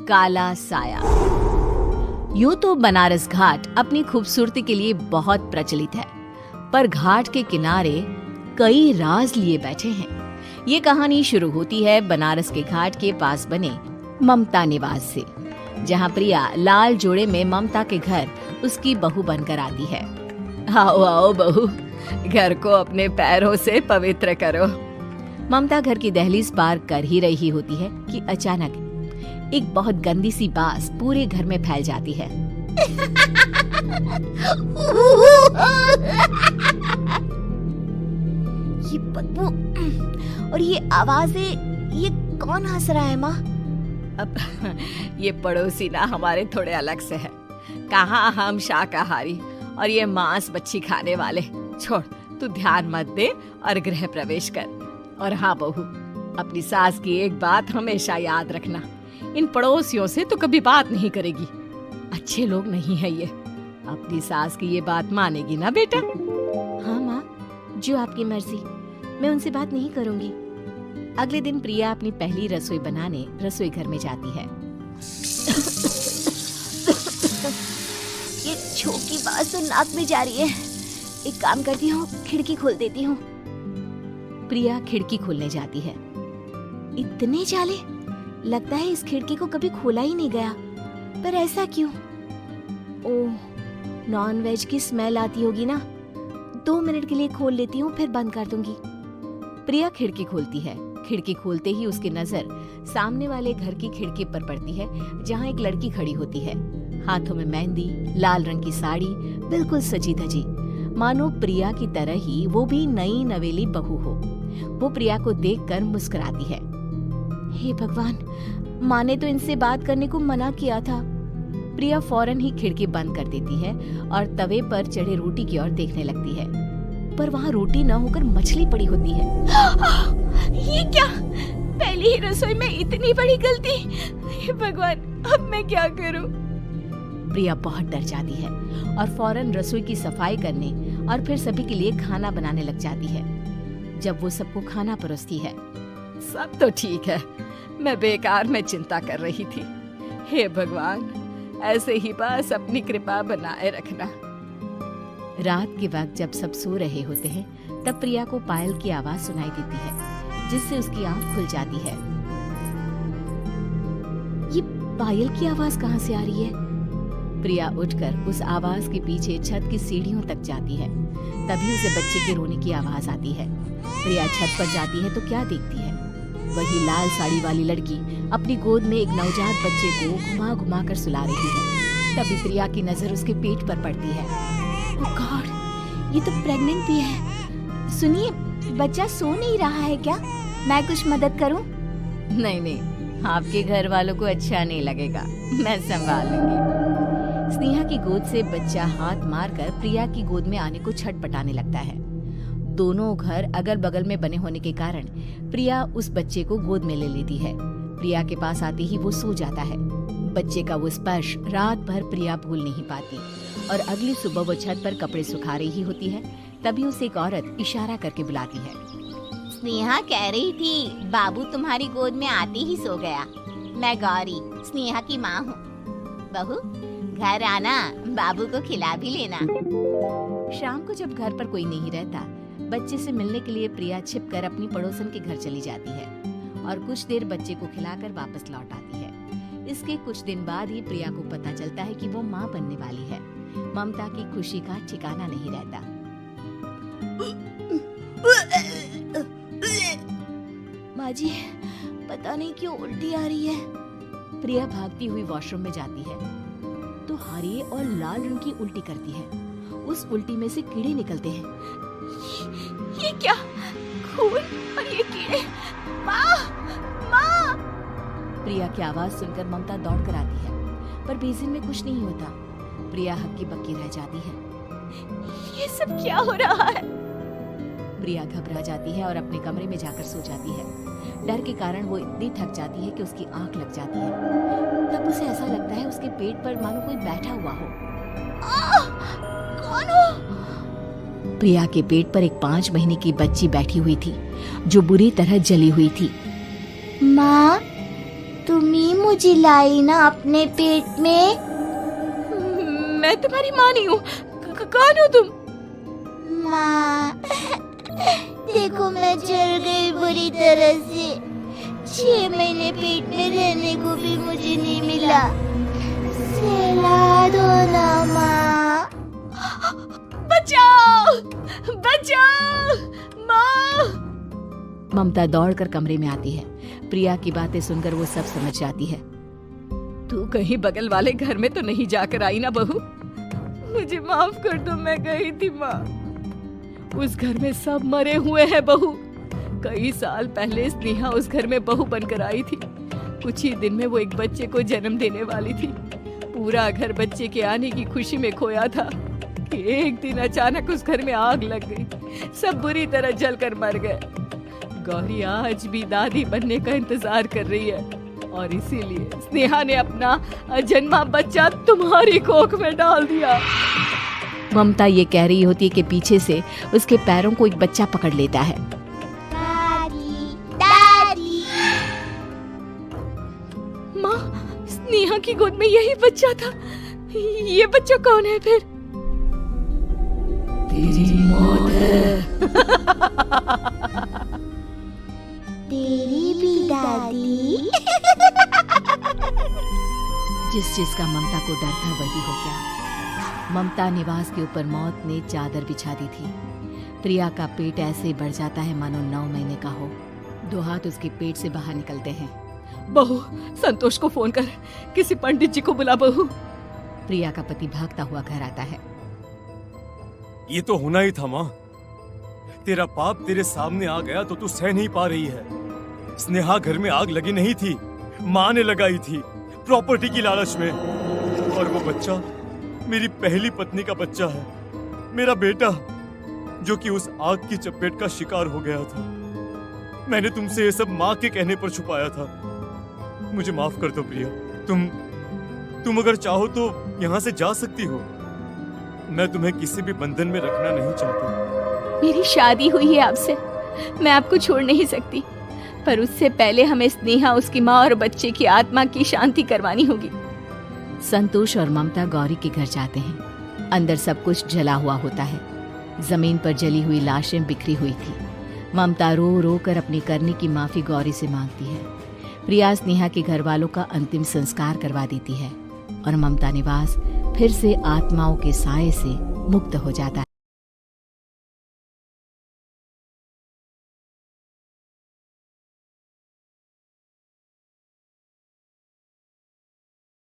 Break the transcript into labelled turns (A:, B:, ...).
A: काला साया। यूं तो बनारस घाट अपनी खूबसूरती के लिए बहुत प्रचलित है, पर घाट के किनारे कई राज लिए बैठे हैं। ये कहानी शुरू होती है बनारस के घाट के पास बने ममता निवास से, जहाँ प्रिया लाल जोड़े में ममता के घर उसकी बहू बनकर आती है। आओ आओ बहू, घर को अपने पैरों से पवित्र करो। ममता घर की दहलीज पार कर ही रही होती है कि अचानक एक बहुत गंदी सी बास पूरे घर में फैल जाती है।
B: ये बदबू और ये आवाजें, ये कौन हंस रहा है माँ?
A: अब ये पड़ोसी ना हमारे थोड़े अलग से है। कहाँ हम शाकाहारी और ये मांस मच्छी खाने वाले। छोड़, तू ध्यान मत दे और गृह प्रवेश कर। और हाँ बहू, अपनी सास की एक बात हमेशा याद रखना, इन पड़ोसियों से तो कभी बात नहीं करेगी। अच्छे लोग नहीं है ये। अपनी सास की ये बात मानेगी ना बेटा?
B: हाँ माँ, जो आपकी मर्जी, मैं उनसे बात नहीं करूंगी।
A: अगले दिन प्रिया अपनी पहली रसोई बनाने रसोई घर में जाती है।
B: ये छोकी बात तो नाक में जा रही है। एक काम करती हूँ, खिड़की खोल देती हूँ।
A: प्रिया खिड़की खोलने जाती है।
B: इतने जाले, लगता है इस खिड़की को कभी खोला ही नहीं गया। पर ऐसा क्यों? ओह, नॉन वेज की स्मेल आती होगी ना। 2 मिनट के लिए खोल लेती हूँ, फिर बंद कर दूंगी।
A: प्रिया खिड़की खोलती है। खिड़की खोलते ही उसकी नजर सामने वाले घर की खिड़की पर पड़ती है, जहाँ एक लड़की खड़ी होती है, हाथों में मेहंदी, लाल रंग की साड़ी, बिल्कुल सजी धजी, मानो प्रिया की तरह ही वो भी नई नवेली बहू हो। वो प्रिया को देखकर मुस्कुराती है।
B: हे भगवान, माँ ने तो इनसे बात करने को मना किया था।
A: प्रिया फौरन ही खिड़की बंद कर देती है और तवे पर चढ़े रोटी की ओर देखने लगती है, पर वहाँ रोटी न होकर मछली पड़ी होती है।
B: ये क्या? पहली ही रसोई में इतनी बड़ी गलती। हे भगवान, अब मैं क्या करूं?
A: प्रिया बहुत डर जाती है और फौरन रसोई की सफाई करने और फिर सभी के लिए खाना बनाने लग जाती है। जब वो सबको खाना परोसती है, सब तो ठीक है, मैं बेकार में चिंता कर रही थी। हे भगवान, ऐसे ही बस अपनी कृपा बनाए रखना। रात के वक्त जब सब सो रहे होते हैं, तब प्रिया को पायल की आवाज सुनाई देती है, जिससे उसकी आंख खुल जाती है।
B: ये पायल की आवाज कहाँ से आ रही है?
A: प्रिया उठकर उस आवाज के पीछे छत की सीढ़ियों तक जाती है। तभी उसे बच्चे के रोने की आवाज आती है। प्रिया छत पर जाती है तो क्या देखती है? वही लाल साड़ी वाली लड़की अपनी गोद में एक नवजात बच्चे को घुमा घुमा कर सुला रही है। तभी प्रिया की नजर उसके पेट पर पड़ती है।
B: ओह गॉड, ये तो प्रेग्नेंट भी है। सुनिए, बच्चा सो नहीं रहा है क्या? मैं कुछ मदद करूं?
A: नहीं नहीं, आपके घर वालों को अच्छा नहीं लगेगा, मैं संभाल लूंगी। स्नेहा की गोद से बच्चा हाथ मारकर प्रिया की गोद में आने को छटपटाने लगता है। दोनों घर अगल बगल में बने होने के कारण प्रिया उस बच्चे को गोद में ले लेती है। प्रिया के पास आते ही वो सो जाता है। बच्चे का वो स्पर्श रात भर प्रिया भूल नहीं पाती और अगली सुबह वो छत पर कपड़े सुखा रही होती है। तभी उसे एक औरत इशारा करके बुलाती है।
B: स्नेहा कह रही थी, बाबू तुम्हारी गोद में आते ही सो गया। मैं गौरी, स्नेहा की माँ हूँ। बहू, घर आना, बाबू को खिला भी लेना।
A: शाम को जब घर पर कोई नहीं रहता, बच्चे से मिलने के लिए प्रिया छिपकर अपनी पड़ोसन के घर चली जाती है और कुछ देर बच्चे को खिलाकर वापस लौट आती है। इसके कुछ दिन बाद ही प्रिया को पता चलता है कि वो माँ बनने वाली है। ममता की खुशी का ठिकाना नहीं रहता।
B: माँ जी, पता नहीं क्यों उल्टी आ रही है।
A: प्रिया भागती हुई वॉशरूम में जाती है तो हरे और लाल रंग की उल्टी करती है। उस उल्टी में से कीड़े निकलते हैं।
B: ये क्या? खून और ये कीड़े! माँ! माँ!
A: प्रिया की आवाज सुनकर ममता दौड़ कर आती है, पर बेसिन में कुछ नहीं होता। प्रिया हक्की बक्की रह जाती है।
B: ये सब क्या हो रहा है?
A: प्रिया घबरा जाती है और अपने कमरे में जाकर सो जाती है। डर के कारण वो इतनी थक जाती है कि उसकी आंख लग जाती है। तब उसे ऐसा लगता है उसके पेट पर मानो कोई बैठा हुआ हो।
B: कौन हो?
A: प्रिया के पेट पर एक 5 महीने की बच्ची बैठी हुई थी, जो बुरी तरह जली हुई थी।
B: माँ, तुम ही मुझे मुझे लाई ना अपने पेट में।
A: मैं तुम्हारी माँ नहीं हूँ। कौन हो तुम?
B: माँ, देखो मैं जल गई बुरी तरह से। 6 महीने पेट में रहने को भी मुझे नहीं मिला। सहला दो ना माँ।
A: बचाओ, बचाओ, माँ। ममता दौड़कर कमरे में आती है। प्रिया की बातें सुनकर वो सब समझ जाती है। तू कहीं बगल वाले घर में तो नहीं जाकर आई ना बहू? मुझे माफ कर दो, मैं गई थी माँ। उस घर में सब मरे हुए हैं बहू। कई साल पहले स्नेहा उस घर में बहू बनकर आई थी। कुछ ही दिन में वो एक बच्चे को जन्म देने वाली थी। पूरा घर बच्चे के आने की खुशी में खोया था कि एक दिन अचानक उस घर में आग लग गई। सब बुरी तरह जलकर मर गए। गौरी आज भी दादी बनने का इंतजार कर रही है और इसीलिए स्नेहा ने अपना अजन्मा बच्चा तुम्हारी कोख में डाल दिया। ममता ये कह रही होती है कि पीछे से उसके पैरों को एक बच्चा पकड़ लेता है।
B: दादी, दादी।
A: माँ, स्नेहा की गोद में यही बच्चा था। ये बच्चा कौन है फिर? तेरी मौत है।
B: तेरी भी दादी।
A: जिस चीज का ममता को डर था वही हो गया। ममता निवास के ऊपर मौत ने चादर बिछा दी थी। प्रिया का पेट ऐसे बढ़ जाता है मानो 9 महीने का हो। 2 हाथ उसके पेट से बाहर निकलते हैं। बहू, संतोष को फोन कर, किसी पंडित जी को बुला बहू। प्रिया का पति भागता हुआ घर आता है।
C: ये तो होना ही था माँ। तेरा पाप तेरे सामने आ गया तो तू सह नहीं पा रही है। स्नेहा घर में आग लगी नहीं थी, माँ ने लगाई थी प्रॉपर्टी की लालच में। और वो बच्चा मेरी पहली पत्नी का बच्चा है, मेरा बेटा, जो कि उस आग की चपेट का शिकार हो गया था। मैंने तुमसे ये सब माँ के कहने पर छुपाया था। मुझे माफ कर दो प्रिया। तुम अगर चाहो तो यहाँ से जा सकती हो। मैं तुम्हें किसी भी बंधन में रखना नहीं चाहता।
A: मेरी शादी हुई है आपसे, मैं आपको छोड़ नहीं सकती, पर उससे पहले हमें स्नेहा, उसकी माँ और बच्चे की आत्मा की शांति करवानी होगी। संतोष और ममता गौरी के घर जाते हैं। अंदर सब कुछ जला हुआ होता है। जमीन पर जली हुई लाशें बिखरी हुई थी। ममता रो रो कर अपनी करने की माफी गौरी से मांगती है। प्रिया स्नेहा के घर वालों का अंतिम संस्कार करवा देती है और ममता निवास फिर से आत्माओं के साए से मुक्त हो जाता